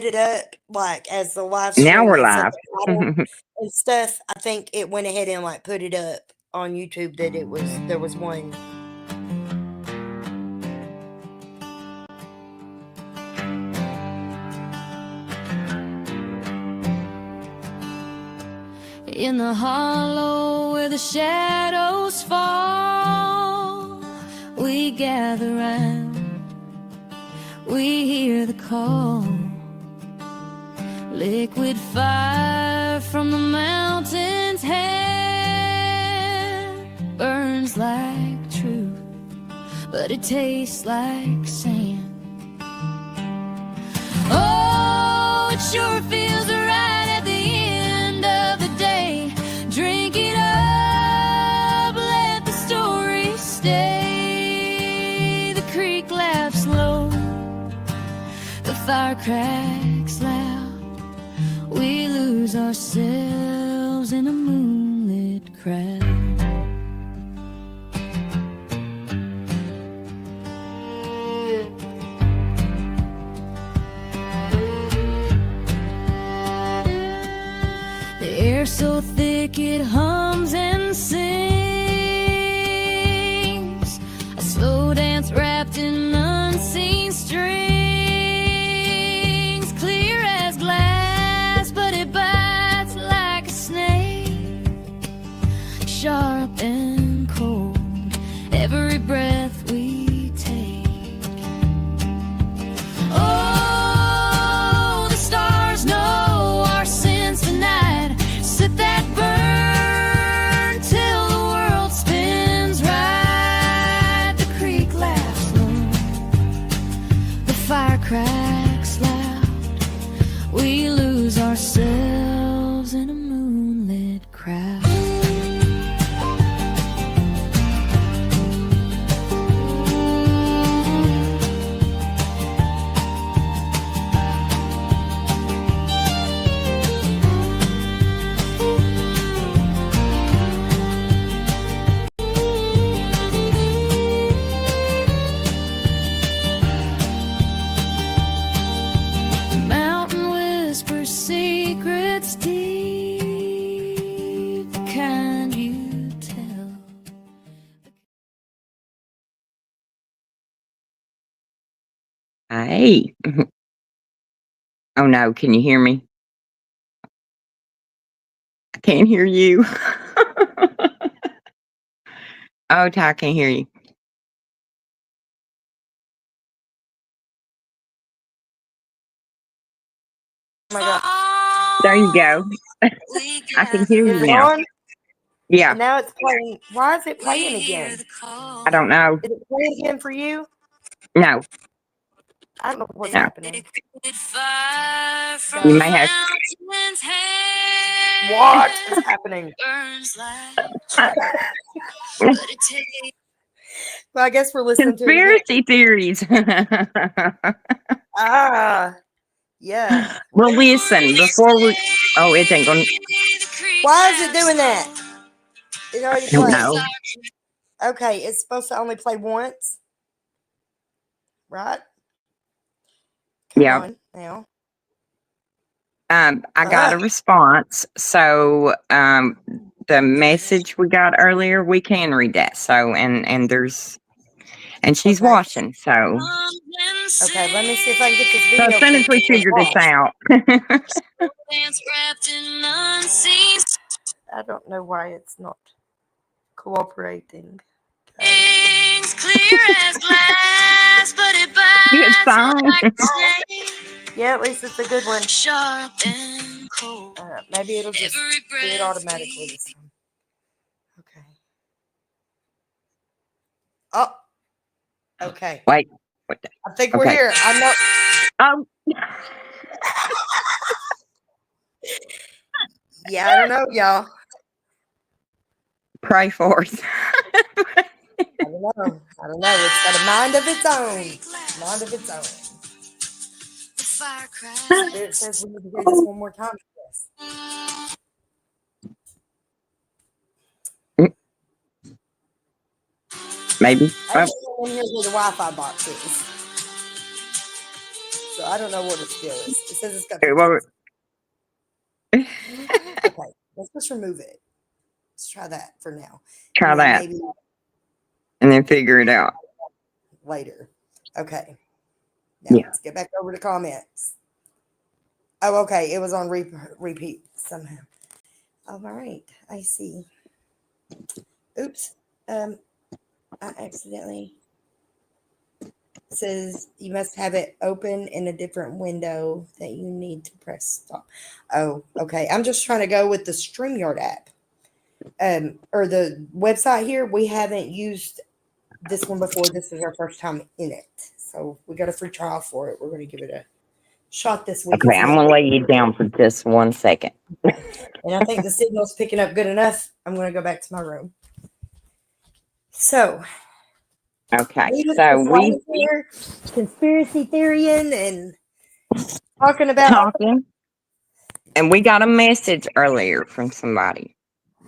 it up, like, as the live Now stream we're and said live. the title and stuff, I think it went ahead and, like, put it up on YouTube that there was one. In the hollow where the shadows fall, we gather round, we hear the call. Liquid fire from the mountain's hand burns like truth, but it tastes like sand. Oh, it sure feels right at the end of the day. Drink it up, let the story stay. The creek laughs low, the fire cracks loud. We lose ourselves in a moonlit crowd. The air so thick it hums and sings, a slow dance wrapped in unseen strings, clear as glass, but it bites like a snake, sharp and cold, every breath we take. Oh, the stars know our sins tonight. Sit that burn till the world spins right. The creek laughs low, the fire cracks loud. We lose ourselves in a moonlit crowd. The mountain whispers secrets deep, the kind you tell. Hey. Oh no, can you hear me? I can't hear you. Oh, Ty, I can't hear you. Oh my God. There you go. I can hear Is you it now. on? Yeah, And now it's playing. Why is it playing again? I don't know. Is it playing again for you? No, I don't know what's no. happening. You may have. What is happening? Well, I guess we're listening to it again. Conspiracy theories. Ah, yeah. Well, listen, before we. Oh, it ain't going to. Why is it doing that? It already I don't played. know. Okay, it's supposed to only play once, right? Come Yeah. on now. I got a response. So, the message we got earlier, we can read that. So, and there's, and she's Okay. watching. So, Okay, let me see if I can get this so video. as soon as we figure this out. I don't know why it's not cooperating. Good song. Yeah, at least it's a good one. Sharp and cold. Maybe it'll just do it automatically this time. Okay. Oh. Okay. Wait. I think we're here. I'm not. Oh. Yeah, I don't know, y'all. Pray for us. I don't know. It's got a mind of its own. Mind of its own. Spirit says we need to do this one more time. Maybe. I just want to hear where the Wi-Fi box is. so I don't know what it still is. It says it's got Well, okay, let's just remove it. Let's try that for now. try And then that maybe and then figure it out. later. Okay. Now Yeah. let's get back over to comments. Oh, okay. It was on repeat somehow. All right. I see. Oops. I accidentally says you must have it open in a different window that you need to press stop. Oh, okay. I'm just trying to go with the StreamYard app. Or the website here. We haven't used this one before. This is our first time in it. So we got a free trial for it. We're going to give it a shot this week and Okay, see I'm how. gonna lay you down for just 1 second. And I think the signal's picking up good enough. I'm going to go back to my room. So, Okay, we so we here, conspiracy theorying and talking about. talking, and we got a message earlier from somebody,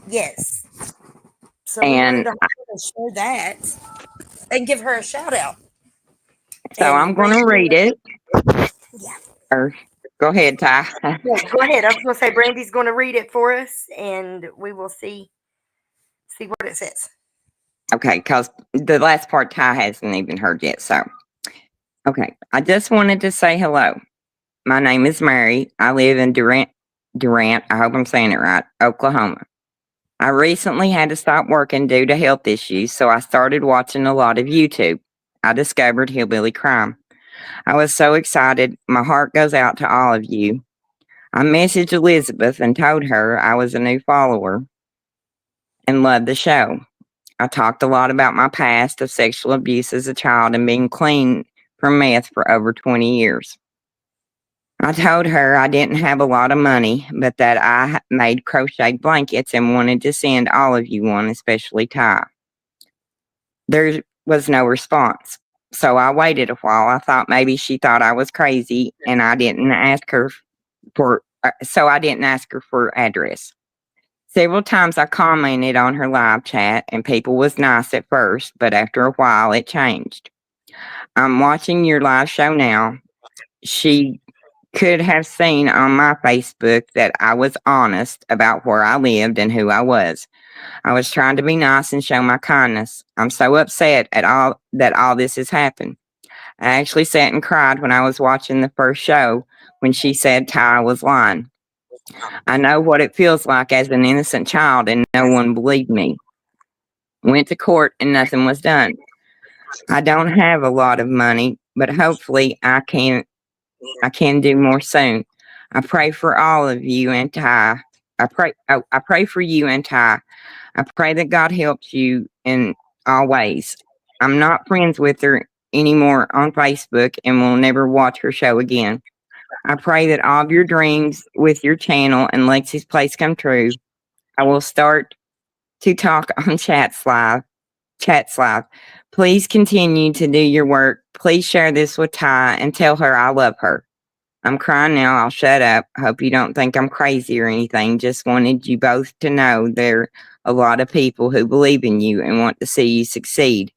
Yes. So we wanted and to share that and give her a shout out. so I'm And gonna read it. yeah. Or go ahead, Ty. No, go ahead. I was going to say Brandy's going to read it for us, and we will see what it says. Okay, because the last part Ty hasn't even heard yet. So, okay, I just wanted to say hello. My name is Mary. I live in Durant. I hope I'm saying it right, Oklahoma. I recently had to stop working due to health issues, so I started watching a lot of YouTube. I discovered Hillbilly Crime. I was so excited. My heart goes out to all of you. I messaged Elizabeth and told her I was a new follower and loved the show. I talked a lot about my past of sexual abuse as a child and being clean from meth for over 20 years. I told her I didn't have a lot of money, but that I made crocheted blankets and wanted to send all of you one, especially Ty. There was no response. So I waited a while. I thought maybe she thought I was crazy and I didn't ask her I didn't ask her for address. Several times I commented on her live chat and people was nice at first, but after a while it changed. I'm watching your live show now. She could have seen on my Facebook that I was honest about where I lived and who I was. I was trying to be nice and show my kindness. I'm so upset at all that all this has happened. I actually sat and cried when I was watching the first show when she said Ty was lying. I know what it feels like as an innocent child and no one believed me. Went to court and nothing was done. I don't have a lot of money, but hopefully I can do more soon. I pray for all of you and Ty. I pray for you and Ty. I pray that God helps you in all ways. I'm not friends with her anymore on Facebook and will never watch her show again. I pray that all of your dreams with your channel and Lexi's Place come true. I will start to talk on Chats Live. Chats Live. Please continue to do your work. Please share this with Ty and tell her I love her. I'm crying now. I'll shut up. Hope you don't think I'm crazy or anything. Just wanted you both to know there are a lot of people who believe in you and want to see you succeed.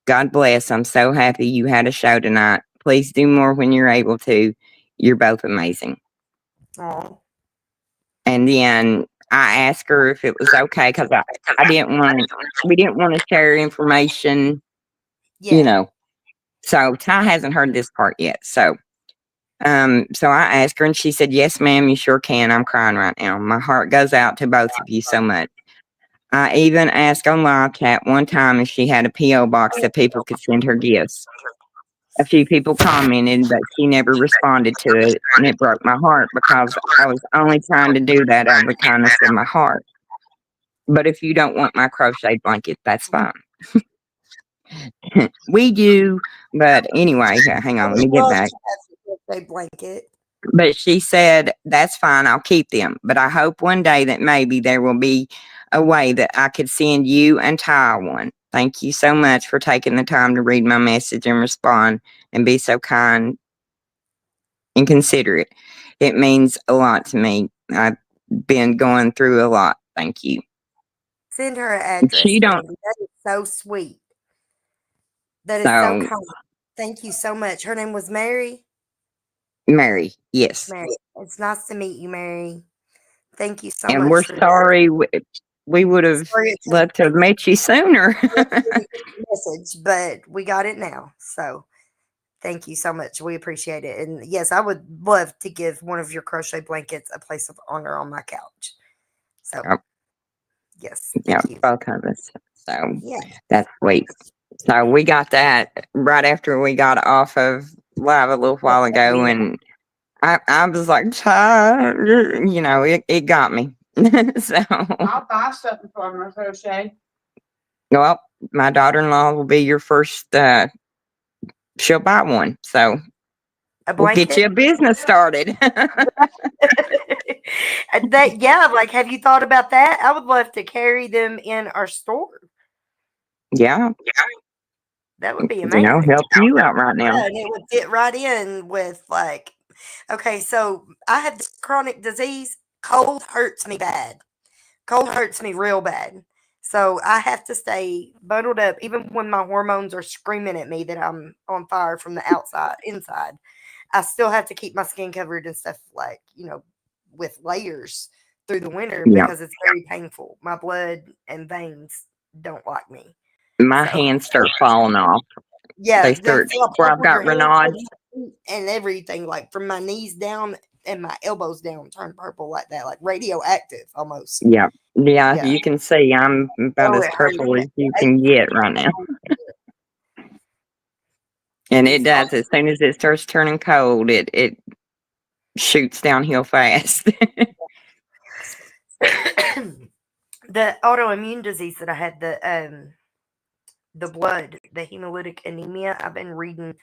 God bless. I'm so happy you had a show tonight. Please do more when you're able to. You're both amazing. Oh. And then I asked her if it was okay because I didn't want we didn't want to share information, Yeah. So Ty hasn't heard this part yet. So I asked her and she said, "Yes, ma'am, you sure can. I'm crying right now. My heart goes out to both of you so much." I even asked on live chat one time if she had a P.O. box that people could send her gifts. A few people commented, but she never responded to it, and it broke my heart because I was only trying to do that out of the kindness of my heart. But if you don't want my crochet blanket, that's fine. We do, but anyway, hang on, let me get back. A blanket. But she said, "That's fine, I'll keep them. But I hope one day that maybe there will be a way that I could send you and Ty one. Thank you so much for taking the time to read my message and respond and be so kind and considerate. It means a lot to me. I've been going through a lot. Thank you." Send her an address, She don't. Brandy. That is so sweet. That is so So kind. Thank you so much. Her name was Mary. Mary, yes. Mary. It's nice to meet you, Mary. Thank you so And we're much for that. sorry we would have Sorry it took loved to have met you sooner. the message, but we got it now. So thank you so much. We appreciate it. And yes, I would love to give one of your crochet blankets a place of honor on my couch. So Yep. yes, Yeah, thank you. both of us. So Yeah. that's sweet. So we got that right after we got off of live a little while ago, and I was like, "Child," you know, it got me. So, I'll buy something for my crochet. well, my daughter-in-law will be your first. She'll buy one, so A we'll get blanket? you a business started. That yeah, like have you thought about that? I would love to carry them in our store. Yeah, That would be you know, amazing. help you out right now. Yeah, and it would fit right in with like okay, so I have this chronic disease. Cold hurts me bad. Cold hurts me real bad. So I have to stay bundled up even when my hormones are screaming at me that I'm on fire from the outside inside. I still have to keep my skin covered and stuff like, with layers through the winter Yeah, because it's very painful. My blood and veins don't like me. my So hands start falling off. yeah, They the start where I've got Renaud's. and everything, like from my knees down and my elbows down, turn purple like that, like radioactive almost. Yeah, yeah, Yeah. you can see I'm about Oh, as it hurts. purple as you can get right now. And it It's does. As soon as it starts turning cold, it shoots downhill fast. the autoimmune disease that I had, the blood, the hemolytic anemia. I've been reading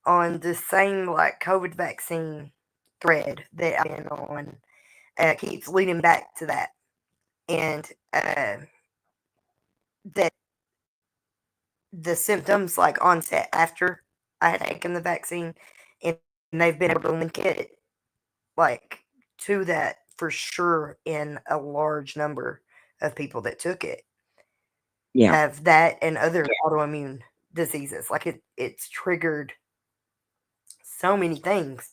on the same like COVID vaccine thread that I've been on. Keeps leading back to that, and that the symptoms like onset after I had taken the vaccine, and they've been able to link it like to that for sure in a large number of people that took it Yeah, have that and other autoimmune diseases. Like it's triggered so many things.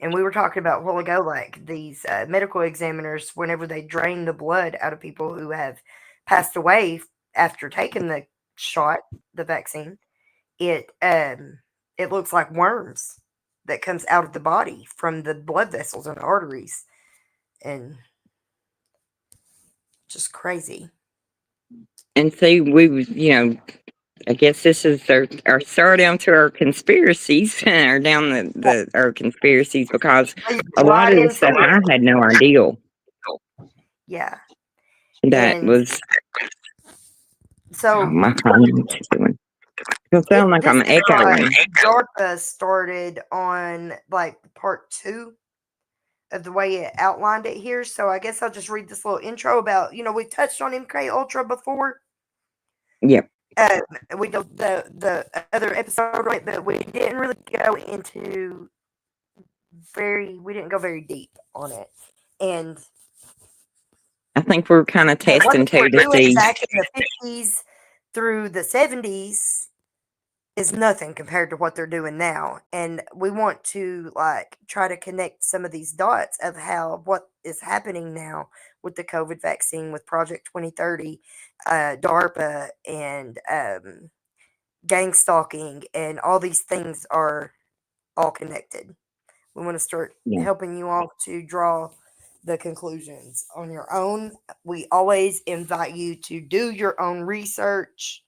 And we were talking about a while ago, like these medical examiners, whenever they drain the blood out of people who have passed away after taking the shot, the vaccine, it looks like worms that comes out of the body from the blood vessels and arteries, and just crazy. and see, I guess this is our start down to our conspiracies, or down our conspiracies, because a lot Right of the into stuff it. I had no idea Yeah. that And was. so My phone is doing. It'll sound like this I'm is like echoing. DARPA started on like part 2 of the way it outlined it here. So I guess I'll just read this little intro about, we touched on MK Ultra before. Yep. We did the other episode on it, but we didn't really go into we didn't go very deep on it. And I think we're kind of what testing they were too to doing see. back in the 50s through the 70s is nothing compared to what they're doing now. And we want to like try to connect some of these dots of how what is happening now with the COVID vaccine, with Project 2030, DARPA, and gang stalking, and all these things are all connected. We want to start Yeah. helping you all to draw the conclusions on your own. We always invite you to do your own research.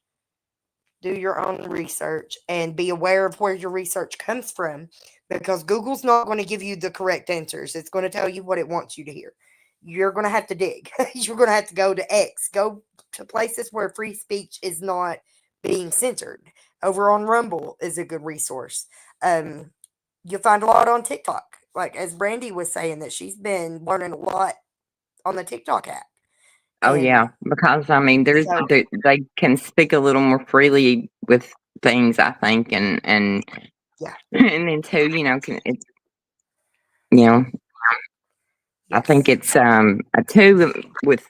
Do your own research and be aware of where your research comes from, because Google's not going to give you the correct answers. It's going to tell you what it wants you to hear. You're going to have to dig. You're going to have to go to X, go to places where free speech is not being censored. Over on Rumble is a good resource. You'll find a lot on TikTok. Like as Brandy was saying, that she's been learning a lot on the TikTok app. Oh And yeah, because I mean, so, they can speak a little more freely with things, I think, and yeah. and then too, it's you know, I think Yes. it's too with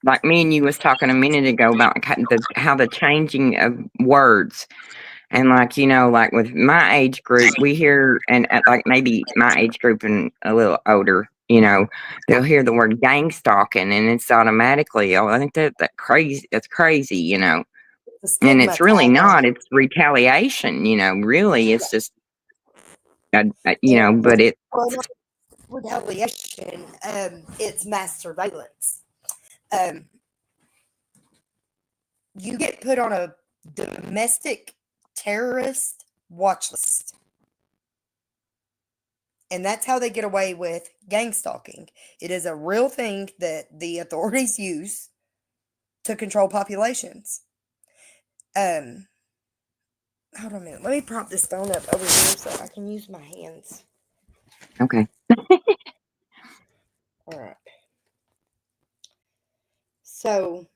like me and you was talking a minute ago about how the changing of words. And like, you know, like with my age group, we hear, and like maybe my age group and a little older, you know, they'll hear the word gang stalking and it's automatically, oh, I think that crazy, that's crazy, you know. The And stigma it's really tied on not, it. it's retaliation, you know, really, it's just, you know, And but it, well, not retaliation, it's mass surveillance. Um, you get put on a domestic terrorist watch list. And that's how they get away with gang stalking. It is a real thing that the authorities use to control populations. Hold on a minute. Let me prop this phone up over here so I can use my hands. okay. All right. So,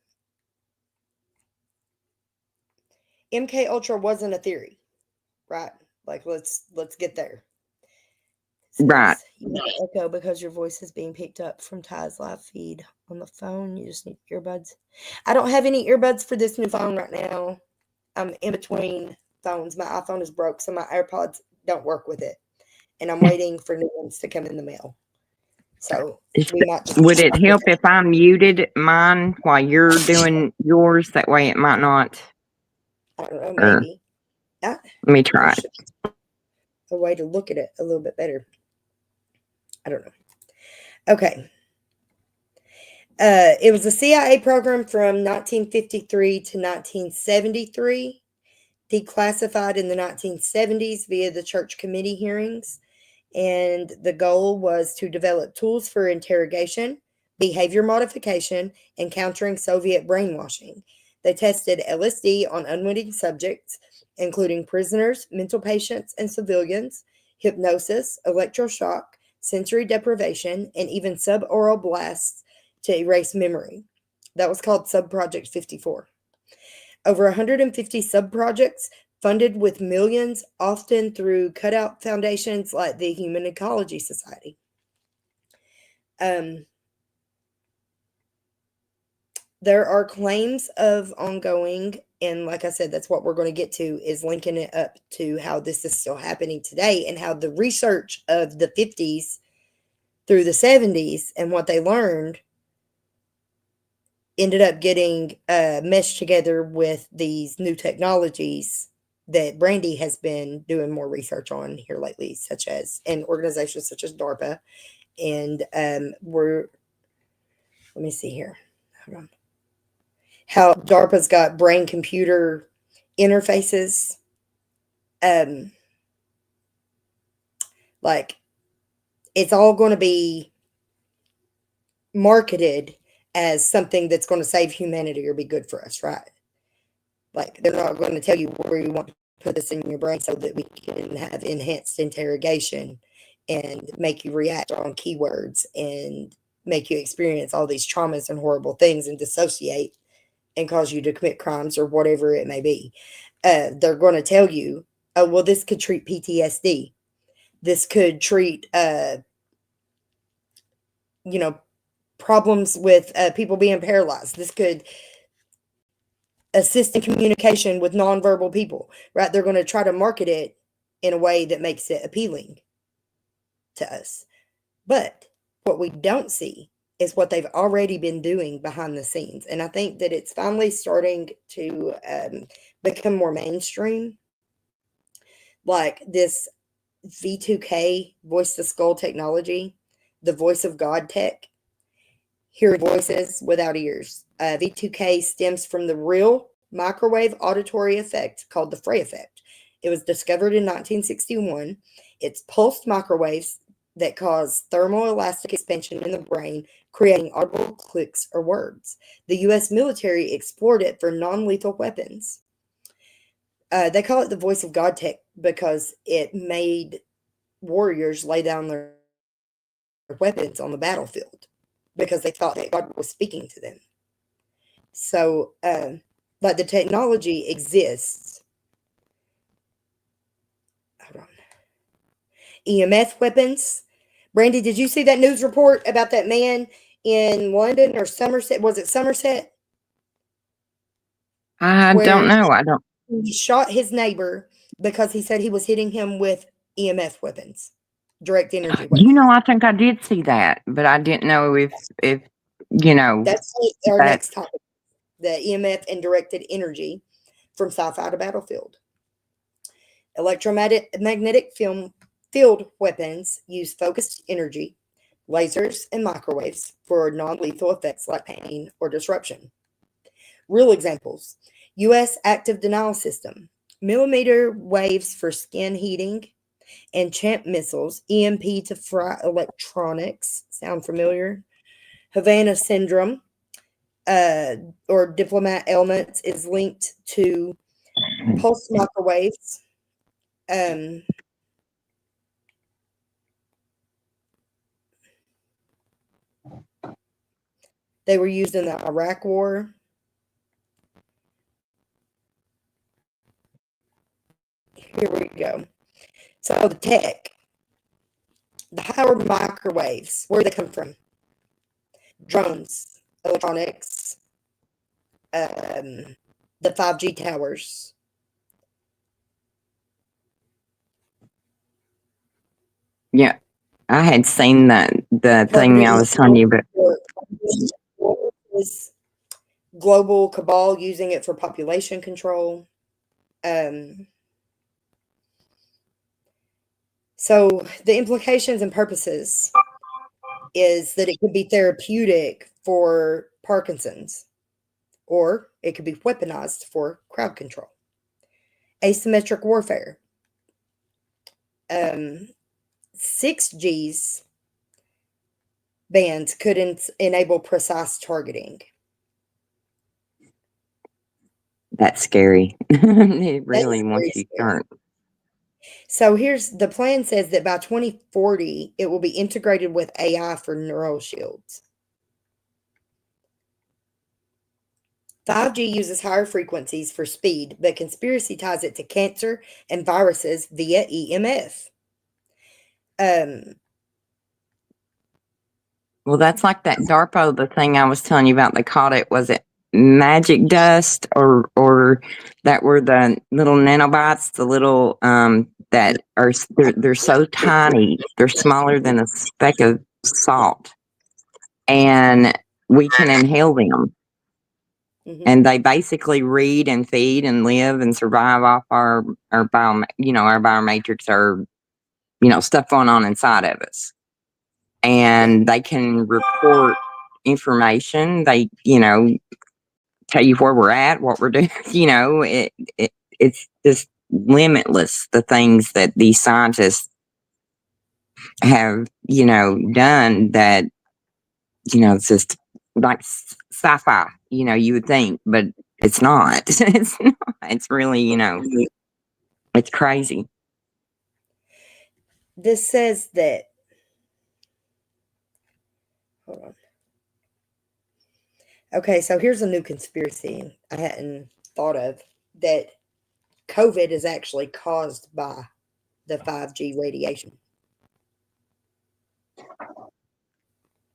MK Ultra wasn't a theory, right? Like let's get there. Right. Says you have echo because your voice is being picked up from Ty's live feed on the phone. You just need earbuds. I don't have any earbuds for this new phone right now. I'm in between phones. My iPhone is broke, so my AirPods don't work with it. And I'm waiting for new ones to come in the mail. So we might just Would it help if I muted mine while you're doing yours? That way it might not. I don't know, Or maybe. let me try There's it. a way to look at it a little bit better. I don't know. Okay. It was a CIA program from 1953 to 1973, declassified in the 1970s via the church committee hearings. And the goal was to develop tools for interrogation, behavior modification, and countering Soviet brainwashing. They tested LSD on unwitting subjects, including prisoners, mental patients, and civilians, hypnosis, electroshock, sensory deprivation, and even suboral blasts to erase memory. That was called Subproject 54. Over 150 subprojects funded with millions, often through cutout foundations like the Human Ecology Society. There are claims of ongoing, and like I said, that's what we're going to get to, is linking it up to how this is still happening today and how the research of the 50s through the 70s and what they learned ended up getting meshed together with these new technologies that Brandy has been doing more research on here lately, such as in organizations such as DARPA. And let me see here. Hold on. How DARPA's got brain computer interfaces. Like it's all going to be marketed as something that's going to save humanity or be good for us, right? Like they're not going to tell you where you want to put this in your brain so that we can have enhanced interrogation and make you react on keywords and make you experience all these traumas and horrible things and dissociate and cause you to commit crimes or whatever it may be. They're going to tell you, oh, well, this could treat PTSD. This could treat, problems with people being paralyzed. This could assist in communication with nonverbal people, right? They're going to try to market it in a way that makes it appealing to us. But what we don't see is what they've already been doing behind the scenes. And I think that it's finally starting to become more mainstream. Like this V2K voice to skull technology, the voice of God tech, hearing voices without ears. V2K stems from the real microwave auditory effect called the Frey effect. It was discovered in 1961. It's pulsed microwaves that cause thermoelastic expansion in the brain, creating audible clicks or words. The U.S. military explored it for non-lethal weapons. They call it the voice of God tech because it made warriors lay down their weapons on the battlefield because they thought that God was speaking to them. So, like the technology exists. Hold on. EMF weapons. Brandy, did you see that news report about that man in London or Somerset? Was it Somerset? I don't know. I don't. He shot his neighbor because he said he was hitting him with EMF weapons, direct energy You weapons. know, I think I did see that, but I didn't know if you know That's our that. next topic: the EMF and directed energy from sci-fi to battlefield. Electromagnetic field weapons use focused energy, lasers, and microwaves for non-lethal effects like pain or disruption. Real examples: U.S. active denial system, millimeter waves for skin heating, and champ missiles, EMP to fry electronics. Sound familiar? Havana syndrome, or diplomat elements, is linked to pulse microwaves. Um, they were used in the Iraq War. Here we go. So the tech, the higher microwaves, where do they come from? Drones, electronics, the 5G towers. Yeah, I had seen the thing I Targeted was telling you, but is global cabal using it for population control. So the implications and purposes is that it could be therapeutic for Parkinson's, or it could be weaponized for crowd control. Asymmetric warfare. 6G's bands could enable precise targeting. that's scary. It That really is wants very you scary. turned. So here's the plan: says that by 2040, it will be integrated with AI for neural shields. 5G uses higher frequencies for speed, but conspiracy ties it to cancer and viruses via EMF. Well, that's like that DARPA, the thing I was telling you about. They called it, was it magic dust, or that were the little nanobots, the little that are they're so tiny, they're smaller than a speck of salt, and we can inhale them. Mhm. And they basically read and feed and live and survive off our our biomatrix, our stuff going on inside of us. And they can report information. They tell you where we're at, what we're doing. It's just limitless, the things that these scientists have done, that it's just like sci-fi, you would think, but it's not. It's not. It's really, it's crazy. This says that, hold on. Okay, so here's a new conspiracy I hadn't thought of, that COVID is actually caused by the 5G radiation.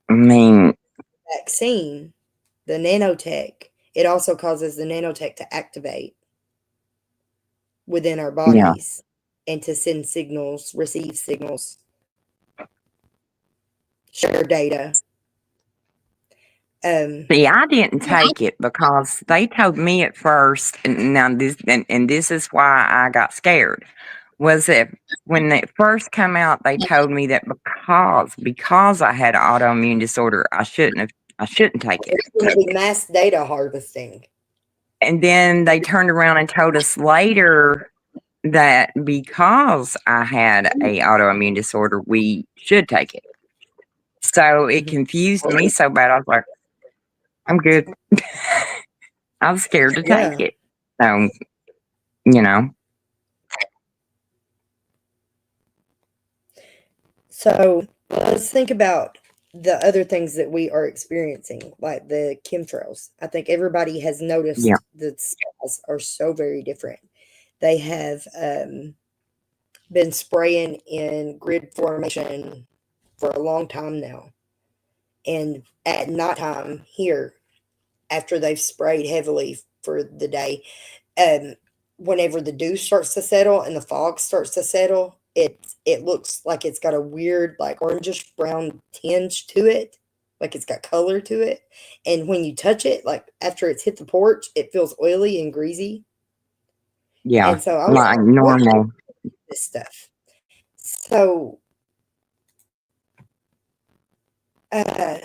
I mean, Vaccine, the nanotech, it also causes the nanotech to activate within our yeah. bodies and to send signals, receive signals, share data. See, I didn't take it because they told me at first, and now this is why I got scared, was that when it first came out, they told me that because I had an autoimmune disorder, I shouldn't take it. It's going to be mass data harvesting. And then they turned around and told us later that because I had a autoimmune disorder, we should take it. So it confused me so bad. I was like, I'm good. I was scared to take Yeah. it. So, you know. So let's think about the other things that we are experiencing, like the chemtrails. I think everybody has noticed Yeah. the skies are so very different. They have been spraying in grid formation for a long time now. And at nighttime here, after they've sprayed heavily for the day, whenever the dew starts to settle and the fog starts to settle, it looks like it's got a weird, like, orangish brown tinge to it, like it's got color to it. And when you touch it, like after it's hit the porch, it feels oily and greasy. Yeah, And so I was like like, what normal. is this stuff? So uh,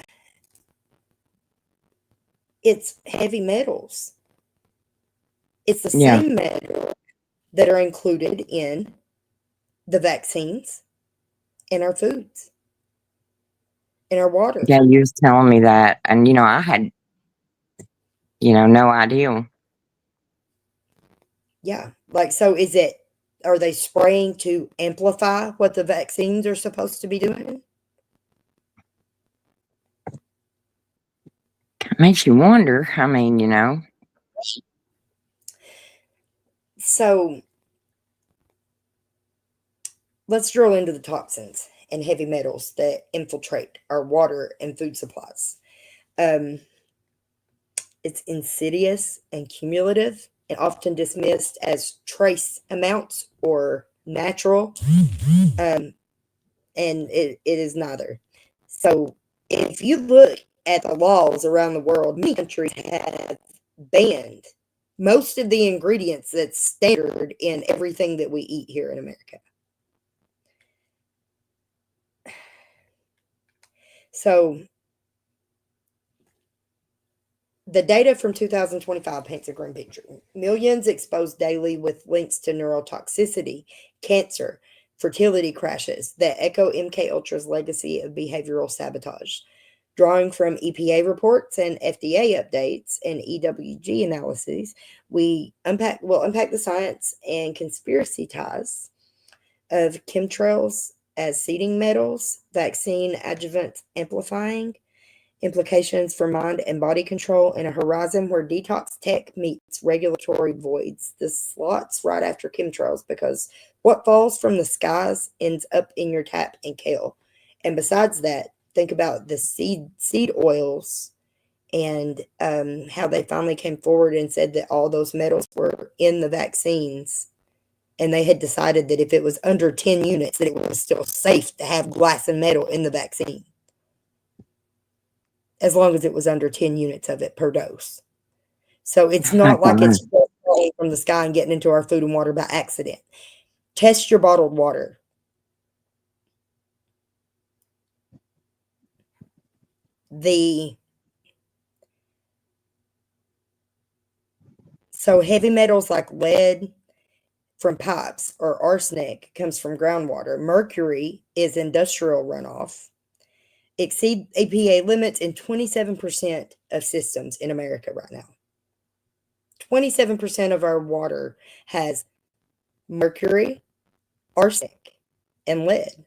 it's heavy metals. It's the Yeah, same metal that are included in the vaccines, in our foods, in our water. yeah, you was telling me that, and I had no idea. Yeah. Like, so are they spraying to amplify what the vaccines are supposed to be doing? Makes you wonder. I mean, So let's drill into the toxins and heavy metals that infiltrate our water and food supplies. Um, it's insidious and cumulative and often dismissed as trace amounts or natural. And it is neither. So if you look at the laws around the world, many countries have banned most of the ingredients that's standard in everything that we eat here in America. So the data from 2025 paints a grim picture. Millions exposed daily with links to neurotoxicity, cancer, fertility crashes that echo MK Ultra's legacy of behavioral sabotage. Drawing from EPA reports and FDA updates and EWG analyses, we'll unpack the science and conspiracy ties of chemtrails as seeding metals, vaccine adjuvant amplifying, implications for mind and body control, and a horizon where detox tech meets regulatory voids. This slots right after chemtrails because what falls from the skies ends up in your tap and kale. And besides that, think about the seed oils and how they finally came forward and said that all those metals were in the vaccines. And they had decided that if it was under 10 units, that it was still safe to have glass and metal in the vaccine, as long as it was under 10 units of it per dose. So it's not like it's falling from the sky and getting into our food and water by accident. Test your bottled water. So heavy metals like lead from pipes or arsenic comes from groundwater. Mercury is industrial runoff. Exceed EPA limits in 27% of systems in America right now. 27% of our water has mercury, arsenic, and lead.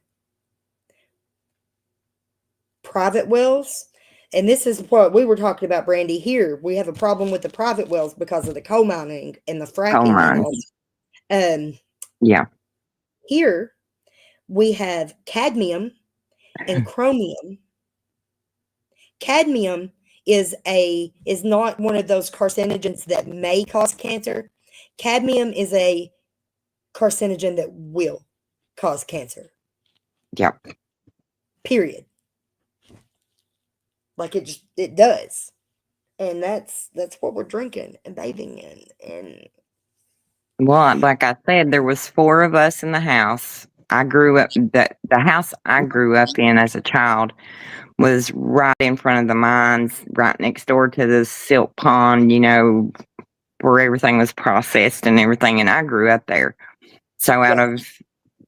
Private wells, and this is what we were talking about, Brandy. Here we have a problem with the private wells because of the coal mining and the fracking and all. Yeah. Here we have cadmium and chromium. Cadmium is not one of those carcinogens that may cause cancer. Cadmium is a carcinogen that will cause cancer. Yep. Period. Like it does. And that's what we're drinking and bathing in. And Well, like I said, there was 4 of us in the house. I grew up the house I grew up in as a child was right in front of the mines, right next door to the silt pond, where everything was processed and everything, and I grew up there. So out of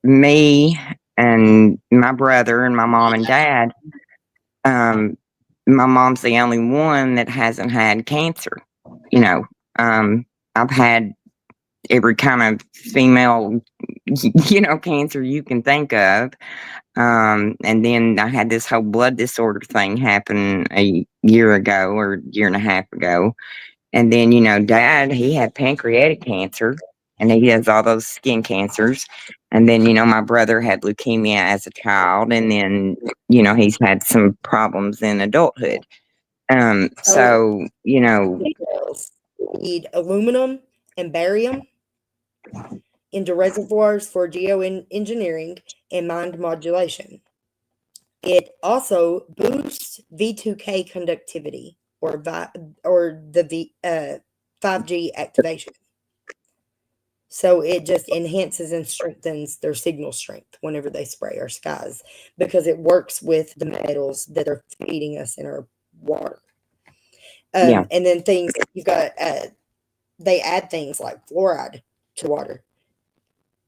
me and my brother and my mom and dad, my mom's the only one that hasn't had cancer. I've had every kind of female, cancer you can think of. And then I had this whole blood disorder thing happen a year ago or year and a half ago. And then, Dad, he had pancreatic cancer and he has all those skin cancers. And then, my brother had leukemia as a child. And then, he's had some problems in adulthood. So, need aluminum and barium into reservoirs for geoengineering and mind modulation. It also boosts V2K conductivity or the 5G activation. So it just enhances and strengthens their signal strength whenever they spray our skies, because it works with the metals that are feeding us in our water. Yeah. And then things you've got, they add things like fluoride to water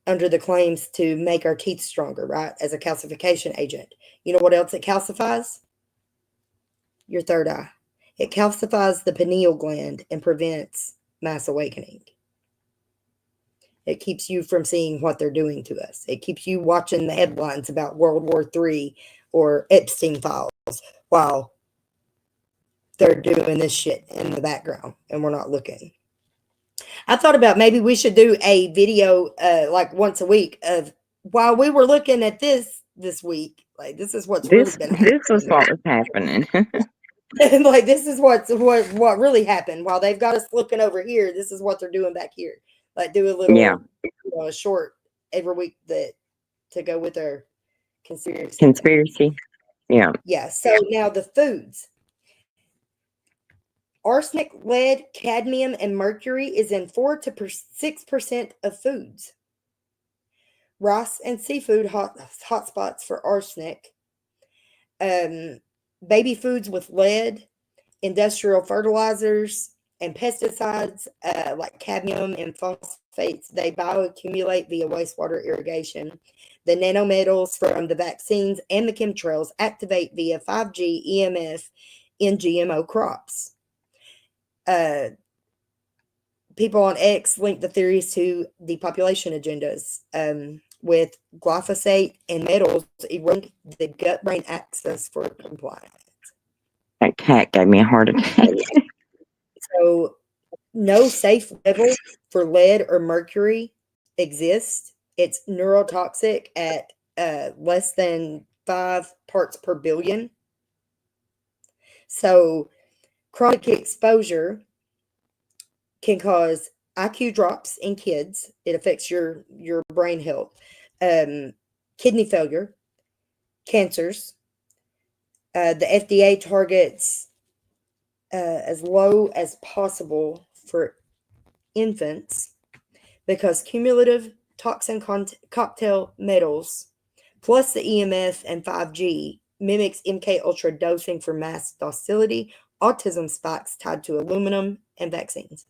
under the claims to make our teeth stronger, right? As a calcification agent. You know what else it calcifies? Your third eye. It calcifies the pineal gland and prevents mass awakening. It keeps you from seeing what they're doing to us. It keeps you watching the headlines about World War III or Epstein files while they're doing this shit in the background and we're not looking. I thought about maybe we should do a video like once a week of while we were looking at this week. Like, this is what's really been happening. This was what was happening. Like, this is what really happened while they've got us looking over here. This is what they're doing back here. Like, do a little a short every week to go with our conspiracy. Yeah. So now the foods. Arsenic, lead, cadmium, and mercury is in 4 to 6% of foods. Rice and seafood hotspots for arsenic. Baby foods with lead, industrial fertilizers, and pesticides like cadmium and phosphates, they bioaccumulate via wastewater irrigation. The nanometals from the vaccines and the chemtrails activate via 5G EMF in GMO crops. People on X link the theories to depopulation agendas, with glyphosate and metals eroding the gut-brain axis for compliance. That cat gave me a heart attack. So no safe level for lead or mercury exists. It's neurotoxic at less than 5 parts per billion. So chronic exposure can cause IQ drops in kids. It affects your brain health, kidney failure, cancers. The FDA targets as low as possible for infants because cumulative toxin cocktail metals plus the EMF and 5G mimics MK Ultra dosing for mass docility, autism spikes tied to aluminum, and vaccines.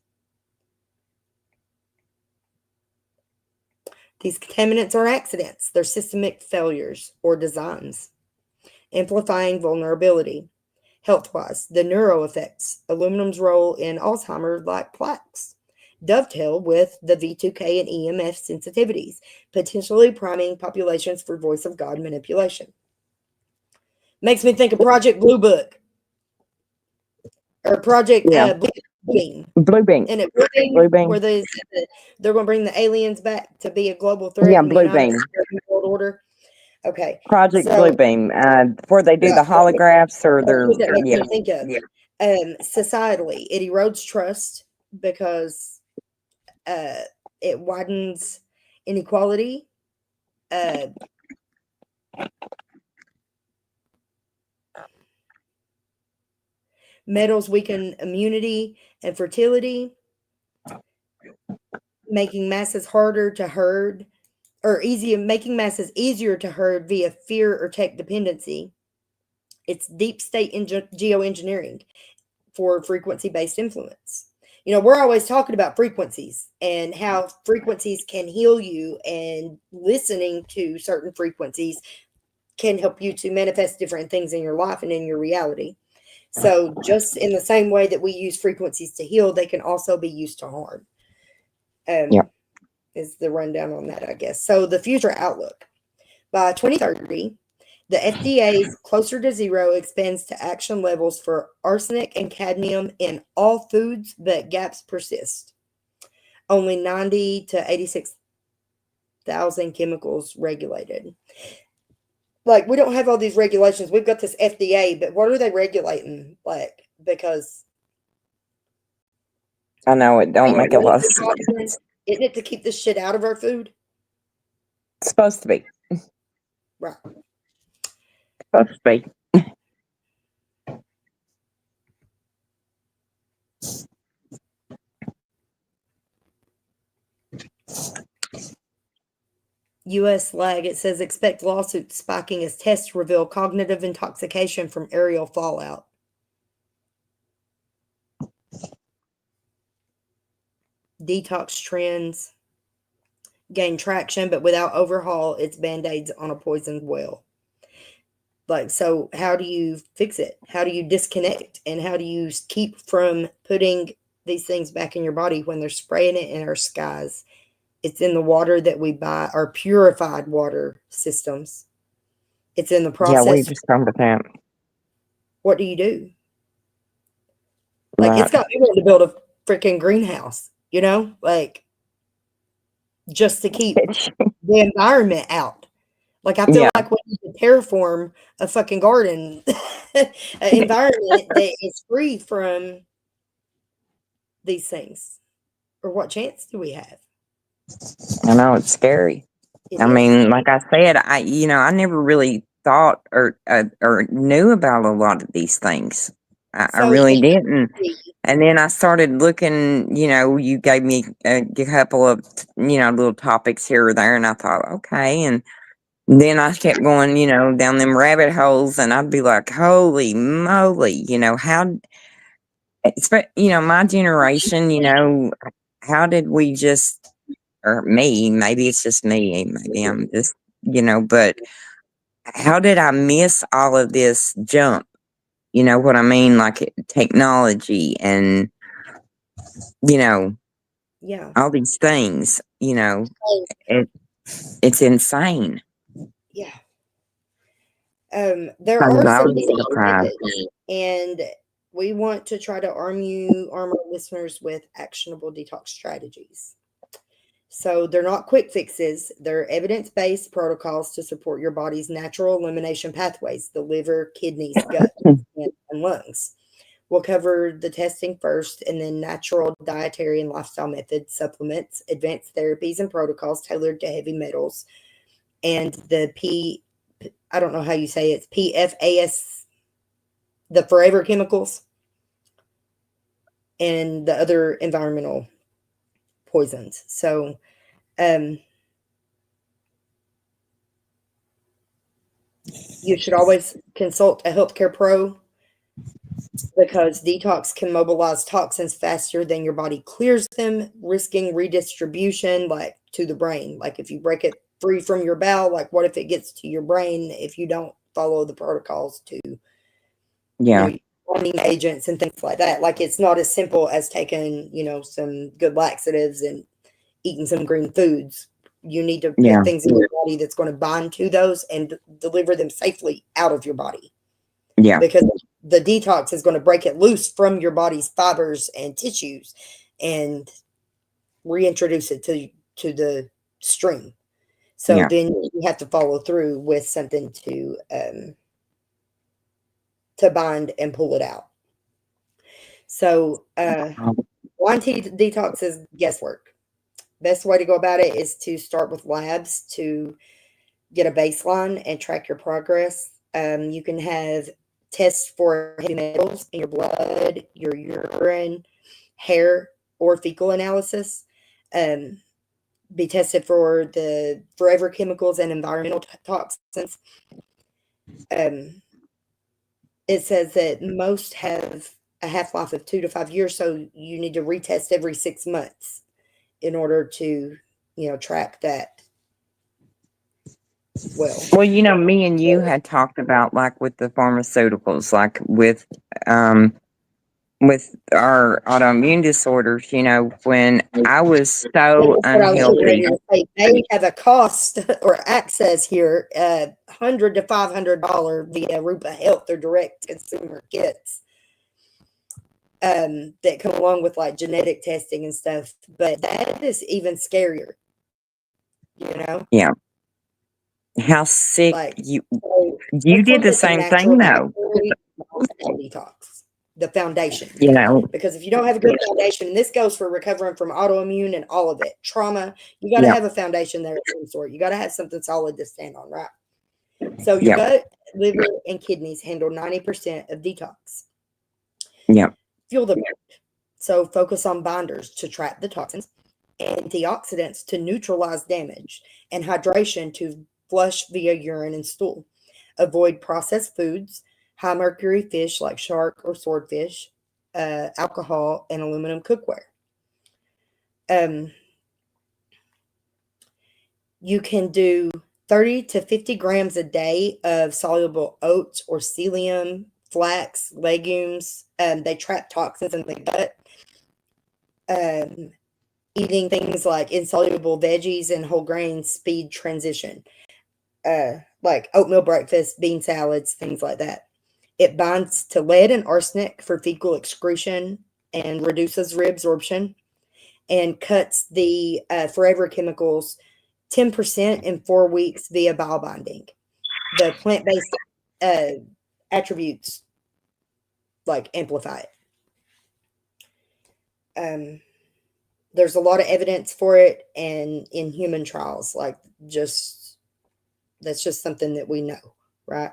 These contaminants are accidents. They're systemic failures or designs, amplifying vulnerability. Health-wise, the neuro effects, aluminum's role in Alzheimer's-like plaques, dovetail with the V2K and EMF sensitivities, potentially priming populations for voice of God manipulation. Makes me think of Project Blue Book. Or Project Blue Beam. Blue Beam. And it Blue Beam. where they're going to bring the aliens back to be a global threat. Yeah, in the Blue United Beam. States World Order. Okay. Project Blue Beam, where they do the holographs or That's what that their makes me think of. Societally, it erodes trust because it widens inequality. Metals weaken immunity and fertility, making masses harder to herd, or making masses easier to herd via fear or tech dependency. It's deep state geoengineering for frequency-based influence. You know, we're always talking about frequencies and how frequencies can heal you, and listening to certain frequencies can help you to manifest different things in your life and in your reality. So just in the same way that we use frequencies to heal, they can also be used to harm. Is the rundown on that, I guess. So the future outlook. By 2030, the FDA's closer to zero expands to action levels for arsenic and cadmium in all foods, but gaps persist. Only 90 to 86,000 chemicals regulated. Like, we don't have all these regulations. We've got this FDA, but what are they regulating? Like, because I know it don't make a lot of sense. Isn't it to keep the shit out of our food? It's supposed to be. Right. Supposed to be. U.S. lag, it says expect lawsuits spiking as tests reveal cognitive intoxication from aerial fallout. Detox trends gain traction, but without overhaul, it's band-aids on a poisoned well. Like, so how do you fix it? How do you disconnect? And how do you keep from putting these things back in your body when they're spraying it in our skies? It's in the water that we buy, our purified water systems. It's in the Yeah, we process. just come with that. What do you do? Like, Right. it's got me wanting to build a freaking greenhouse, you know, like just to keep the environment out. Like, I feel Yeah. like we need to terraform a fucking garden, an environment that is free from these things. Or what chance do we have? I know it's scary. It I is. mean, like I said, I never really thought or knew about a lot of these things. I So really didn't. And then I started looking. You gave me a couple of little topics here or there, and I thought, okay. And then I kept going, down them rabbit holes, and I'd be like, holy moly, how? My generation, how did we just, or me, maybe it's just me, maybe I'm just, but how did I miss all of this jump? You know what I mean? Like technology and, yeah. all these things, Oh, it's insane. yeah. There I are some was surprised. benefits, and we want to try to arm our listeners with actionable detox strategies. So they're not quick fixes. They're evidence-based protocols to support your body's natural elimination pathways, the liver, kidneys, gut, and lungs. We'll cover the testing first and then natural dietary and lifestyle methods, supplements, advanced therapies, and protocols tailored to heavy metals, and I don't know how you say it, it's PFAS, the forever chemicals, and the other environmental poisons. So, you should always consult a healthcare pro because detox can mobilize toxins faster than your body clears them, risking redistribution like to the brain. Like if you break it free from your bowel, like what if it gets to your brain if you don't follow the protocols to, Yeah. warming agents and things like that. Like it's not as simple as taking, some good laxatives and eating some green foods. You need to Yeah. put things in your body that's going to bind to those and deliver them safely out of your body. Yeah. Because the detox is going to break it loose from your body's fibers and tissues and reintroduce it to the stream. So Yeah. then you have to follow through with something to bind and pull it out. So blind detox is guesswork. Best way to go about it is to start with labs to get a baseline and track your progress. You can have tests for heavy metals in your blood, your urine, hair, or fecal analysis. Be tested for the forever chemicals and environmental toxins. It says that most have a half-life of 2 to 5 years, so you need to retest every 6 months in order to, track that well. Well, me and you had talked about like with the pharmaceuticals, like with our autoimmune disorders, when I was so That's what I was unhealthy. getting ready to say. They have a cost or access here, $100 to $500 via Rupa Health or direct consumer kits that come along with like genetic testing and stuff. But that is even scarier, Yeah. How sick Like you so did the it's a same natural thing though. dietary detox the foundation. You know, Because if you don't have a good foundation, and this goes for recovering from autoimmune and all of it, trauma, you got to yeah, have a foundation there of some sort. You got to have something solid to stand on, right? So your yeah, gut, liver, and kidneys handle 90% of detox. yeah, Fuel the mind. So focus on binders to trap the toxins, antioxidants to neutralize damage, and hydration to flush via urine and stool. Avoid processed foods, high mercury fish like shark or swordfish, alcohol, and aluminum cookware. You can do 30 to 50 grams a day of soluble oats or psyllium, flax, legumes. They trap toxins in the gut. Eating things like insoluble veggies and whole grains speed transition, like oatmeal breakfast, bean salads, things like that. It binds to lead and arsenic for fecal excretion and reduces reabsorption, and cuts the forever chemicals 10% in 4 weeks via bile binding. The plant-based attributes like amplify it. There's a lot of evidence for it, and in human trials, like that's just something that we know, right?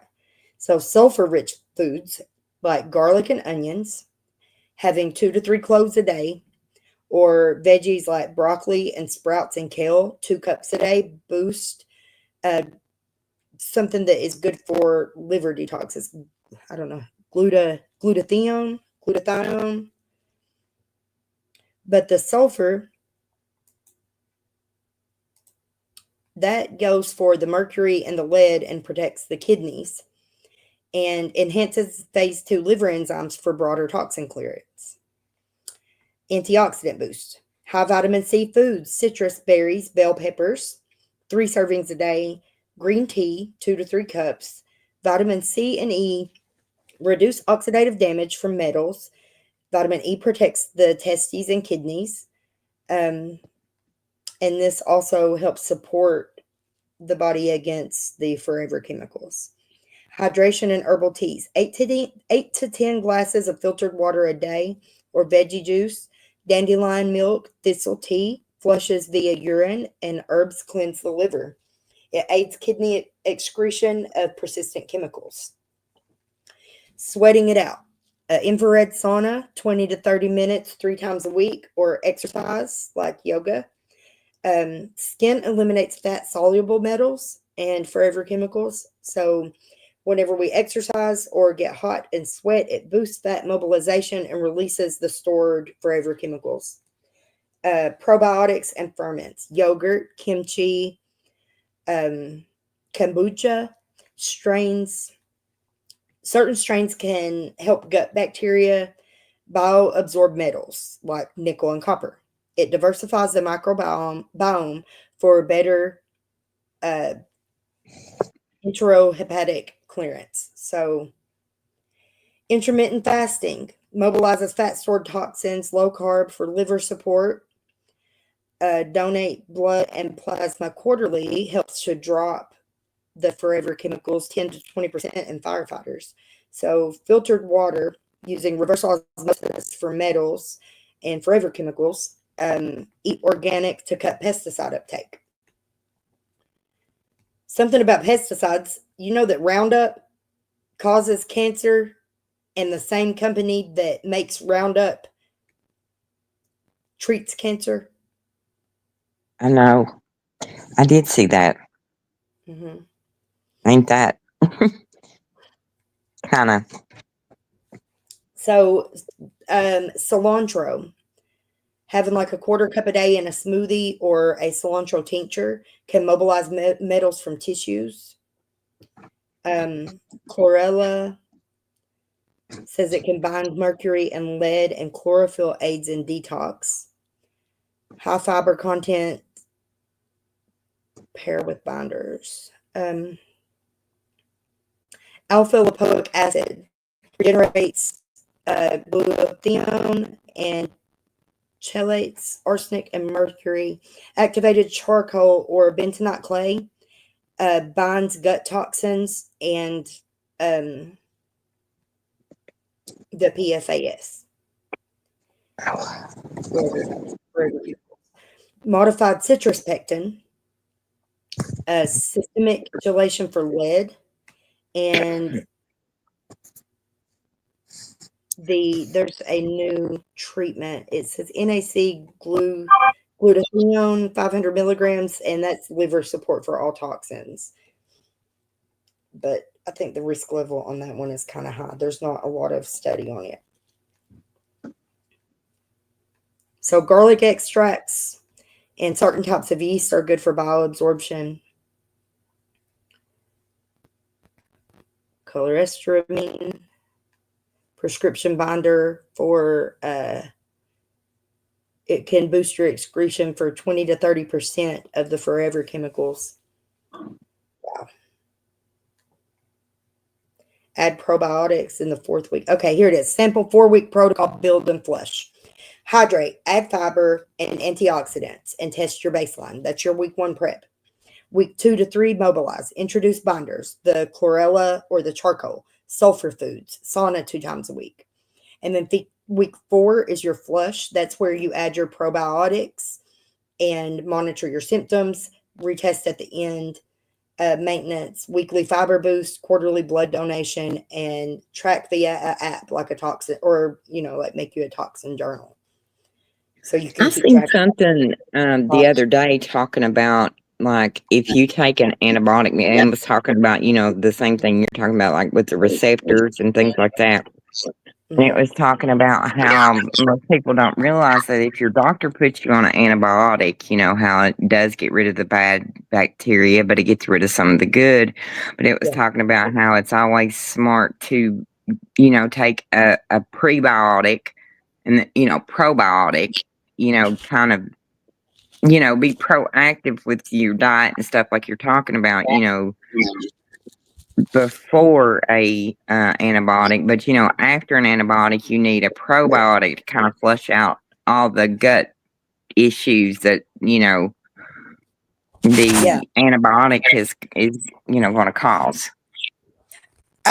So sulfur-rich foods like garlic and onions, having 2 to 3 cloves a day, or veggies like broccoli and sprouts and kale, 2 cups a day, boost something that is good for liver detox. Is, I don't know, glutathione. But the sulfur, that goes for the mercury and the lead and protects the kidneys and enhances phase 2 liver enzymes for broader toxin clearance. Antioxidant boost. High vitamin C foods, citrus, berries, bell peppers, 3 servings a day, green tea, 2 to 3 cups. Vitamin C and E reduce oxidative damage from metals. Vitamin E protects the testes and kidneys. And this also helps support the body against the forever chemicals. Hydration and herbal teas. 8 to 10 glasses of filtered water a day, or veggie juice. Dandelion milk, thistle tea flushes via urine, and herbs cleanse the liver. It aids kidney excretion of persistent chemicals. Sweating it out. Infrared sauna, 20 to 30 minutes 3 times a week, or exercise like yoga. Skin eliminates fat-soluble metals and forever chemicals. So whenever we exercise or get hot and sweat, it boosts fat mobilization and releases the stored forever chemicals. Probiotics and ferments. Yogurt, kimchi, kombucha, certain strains can help gut bacteria bioabsorb metals like nickel and copper. It diversifies the microbiome for better enterohepatic clearance. So intermittent fasting mobilizes fat stored toxins, low carb for liver support. Donate blood and plasma quarterly helps to drop the forever chemicals 10 to 20% in firefighters. So filtered water using reverse osmosis for metals and forever chemicals. Eat organic to cut pesticide uptake. Something about pesticides, you know that Roundup causes cancer, and the same company that makes Roundup treats cancer. I know. I did see that. Mm-hmm. Ain't that kind of? So cilantro, having like a quarter cup a day in a smoothie or a cilantro tincture can mobilize metals from tissues. Chlorella says it can bind mercury and lead, and chlorophyll aids in detox. High fiber content, pair with binders. Alpha-lipoic acid regenerates glutathione and chelates arsenic and mercury. Activated charcoal or bentonite clay binds gut toxins and the PFAS. Modified citrus pectin, systemic gelation for lead, and there's a new treatment. It says NAC glutathione 500 milligrams, and that's liver support for all toxins. But I think the risk level on that one is kind of high. There's not a lot of study on it. So garlic extracts and certain types of yeast are good for bioabsorption. Cholesterol, prescription binder for it can boost your excretion for 20 to 30% of the forever chemicals. Wow. Add probiotics in the 4th week. Okay, here it is. Sample 4-week protocol, build and flush. Hydrate, add fiber and antioxidants, and test your baseline. That's your week 1 prep. Week 2 to 3, mobilize. Introduce binders, the chlorella or the charcoal, sulfur foods, sauna 2 times a week. And then week 4 is your flush. That's where you add your probiotics and monitor your symptoms, retest at the end, maintenance, weekly fiber boost, quarterly blood donation, and track via app like a toxin, or, like make you a toxin journal. So you can I seen something the other day talking about, like, if you take an antibiotic, and was talking about, the same thing you're talking about, like with the receptors and things like that. And it was talking about how most people don't realize that if your doctor puts you on an antibiotic, how it does get rid of the bad bacteria, but it gets rid of some of the good. But it was talking about how it's always smart to, take a prebiotic and, probiotic, kind of, be proactive with your diet and stuff like you're talking about, before a antibiotic. But after an antibiotic, you need a probiotic to kind of flush out all the gut issues that the antibiotic is going to cause.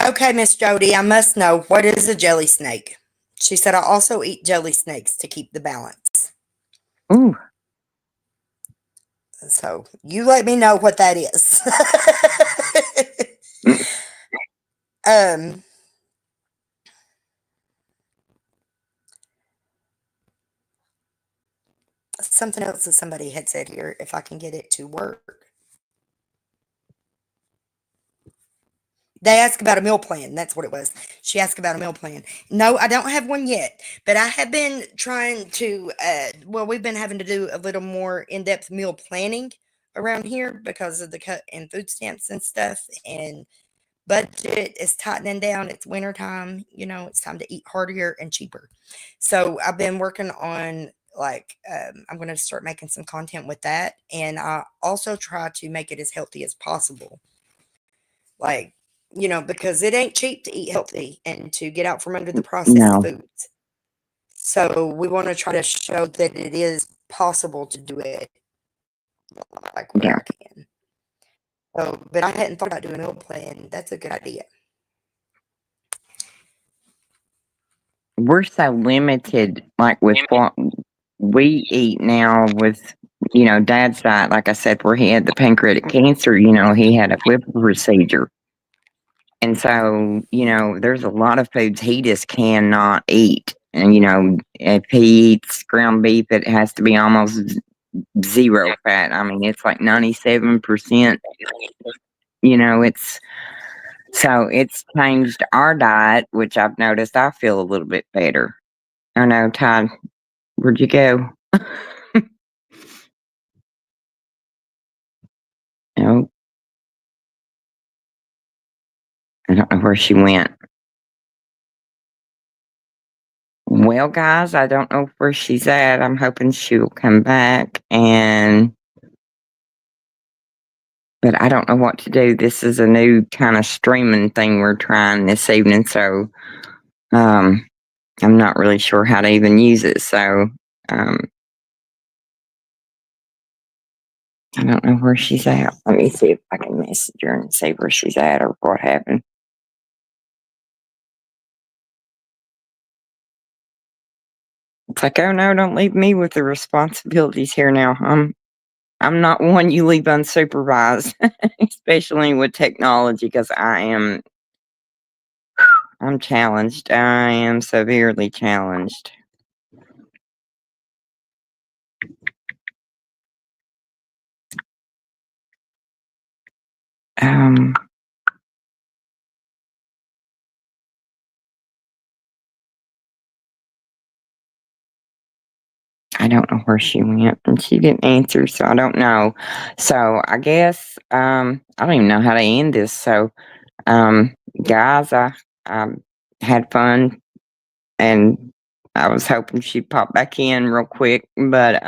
Okay, Miss Jody, I must know, what is a jelly snake? She said, I also eat jelly snakes to keep the balance. Ooh. So you let me know what that is. Something else that somebody had said here, if I can get it to work. They asked about a meal plan. That's what it was. She asked about a meal plan. No, I don't have one yet, but I have been trying to, we've been having to do a little more in-depth meal planning around here because of the cut in food stamps and stuff, and budget is tightening down. It's wintertime, it's time to eat heartier and cheaper. So I've been working on, I'm going to start making some content with that. And I also try to make it as healthy as possible. Because it ain't cheap to eat healthy and to get out from under the processed foods. So we want to try to show that it is possible to do it like where I can. So, but I hadn't thought about doing a meal plan. That's a good idea. We're so limited, like with what we eat now with, Dad's diet. Like I said, where he had the pancreatic cancer, he had a liver procedure. And so, there's a lot of foods he just cannot eat. And, if he eats ground beef, it has to be almost zero fat. I mean, it's like 97%. It's changed our diet, which I've noticed I feel a little bit better. I know, Todd, where'd you go? No. I don't know where she went. Well, guys, I don't know where she's at. I'm hoping she'll come back, but I don't know what to do. This is a new kind of streaming thing we're trying this evening, so I'm not really sure how to even use it. So I don't know where she's at. Let me see if I can message her and see where she's at or what happened. It's like, oh no, don't leave me with the responsibilities here now. I'm not one you leave unsupervised, especially with technology, because I'm challenged. I am severely challenged. Um, I don't know where she went, and she didn't answer, so I don't know. So I guess I don't even know how to end this. So, guys, I had fun, and I was hoping she'd pop back in real quick, but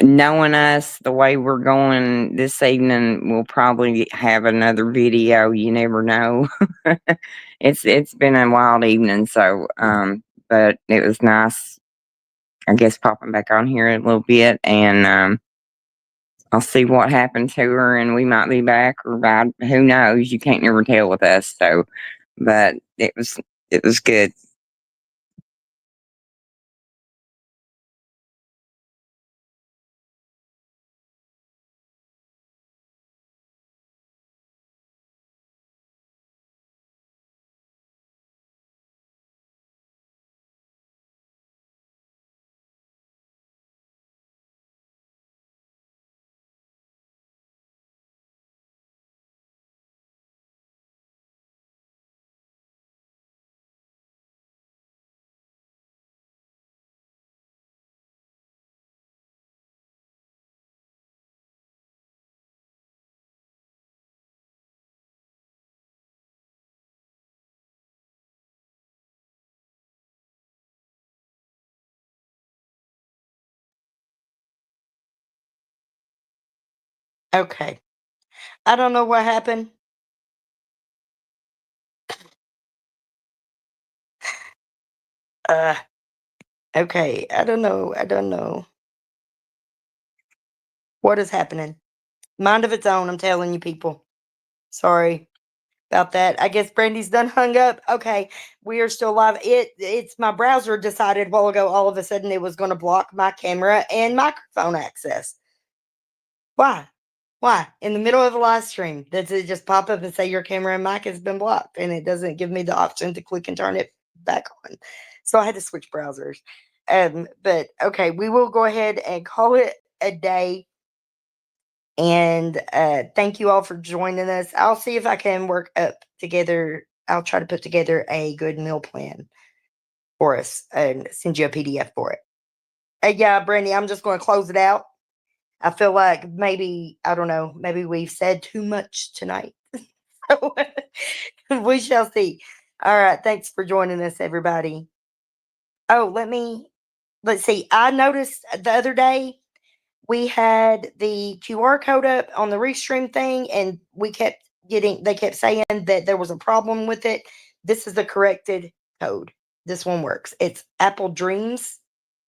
knowing us the way we're going this evening, we'll probably have another video. You never know. It's been a wild evening, so but it was nice, I guess, popping back on here a little bit, and I'll see what happened to her, and we might be back, or who knows? You can't never tell with us. So, but it was good. Okay. I don't know what happened. Uh, okay. I don't know. I don't know. What is happening? Mind of its own, I'm telling you people. Sorry about that. I guess Brandy's done hung up. Okay. We are still live. It's my browser decided a while ago all of a sudden it was going to block my camera and microphone access. Why? Why? In the middle of a live stream, does it just pop up and say your camera and mic has been blocked? And it doesn't give me the option to click and turn it back on. So I had to switch browsers. But okay, we will go ahead and call it a day. And thank you all for joining us. I'll see if I can work up together. I'll try to put together a good meal plan for us and send you a PDF for it. Yeah, Brandy, I'm just going to close it out. I feel like maybe, I don't know, maybe we've said too much tonight. So we shall see. All right. Thanks for joining us, everybody. Oh, let's see. I noticed the other day we had the QR code up on the Restream thing, and they kept saying that there was a problem with it. This is the corrected code. This one works. It's Apple Dreams,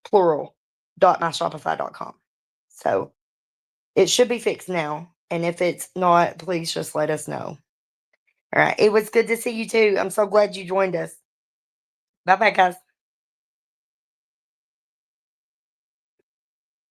plural, .myshopify.com. So it should be fixed now. And if it's not, please just let us know. All right. It was good to see you too. I'm so glad you joined us. Bye bye, guys.